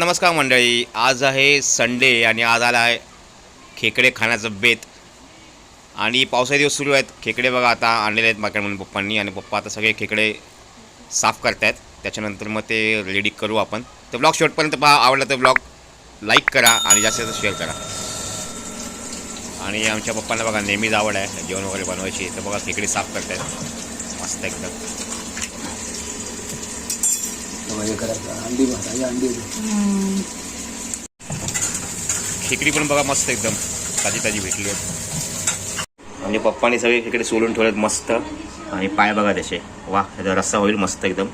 नमस्कार मंडळी, आज आहे संडे आणि आज आला आहे खेकडे खाण्याचं बेत. आणि पावसाचे दिवस सुरू आहेत. खेकडे बघा आता आणलेले आहेत मार्केटमधून पप्पांनी, आणि पप्पा आता सगळे खेकडे साफ करत आहेत. त्याच्यानंतर मग ते रेडी करू आपण. तर ब्लॉग शेवटपर्यंत पहा. आवडला तर ब्लॉग लाईक करा आणि जास्तीत जास्त शेअर करा. आणि आमच्या पप्पांना बघा नेहमीच आवड आहे जेवण वगैरे बनवायची. तर बघा खेकडे साफ करत आहेत मस्त एकदम. खेकडी पण बघा मस्त एकदम ताजी ताजी भेटली आहेत. म्हणजे पप्पांनी सगळे खेकडे सोलून ठेवलेत मस्त. आणि पाय बघा त्याचे, वा त्याचा रस्सा होईल मस्त एकदम.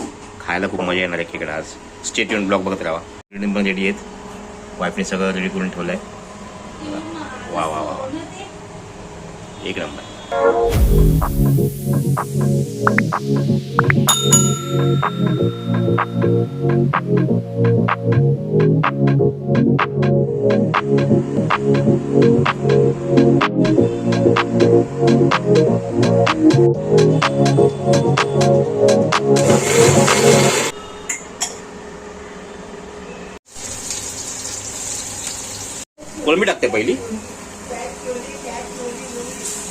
खायला खूप मजा येणार आहे खेकडा. आज स्टे ट्यून ब्लॉग बघत राहा. पण रेडी आहेत, वाईफने सगळं रेडी करून ठेवलं आहे. वा वा वा एक नंबर. कोलंबी टाकते पहिली.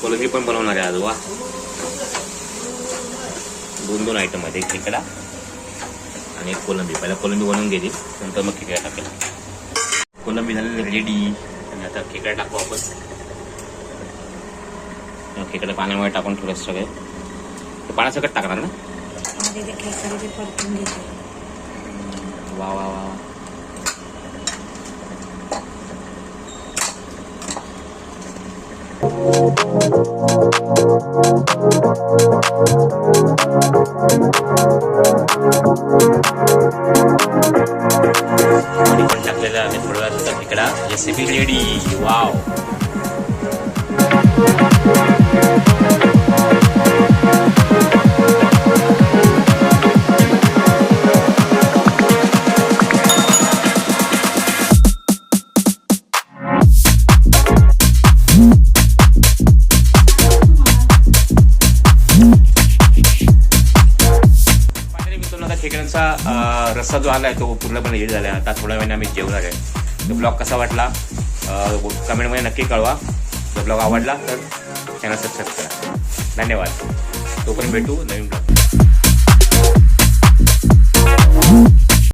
कोलंबी पण बनवणार आहे आज. वा, दोन आयटम आहेत, एक खेकडा आणि एक कोलंबी. पहिला कोलंबी बनवून घ्यायची, नंतर मग खेकडा टाकेल. कोलंबी झालेली रेडी. आणि आता खेकडा टाकू आपण. खेकडा पाण्यामध्ये टाकून ठेवलं सगळे. पाण्यासकट टाकणार ना. वा वा वा. पण टाकलेला आणि थोडा वेळा खेकडा रेसिपी रेडी. वाव. खेकड्यांचा रस्सा जो आला आहे तो पूर्णपणे रेडी झाला आहे. आता थोड्या वेळाने आम्ही जेवणार आहे. तो ब्लॉग कसा वाटला कमेंटमध्ये नक्की कळवा. जर ब्लॉग आवडला तर चॅनल सबस्क्राईब करा. धन्यवाद. तोपर्यंत भेटू नवीन ब्लॉग.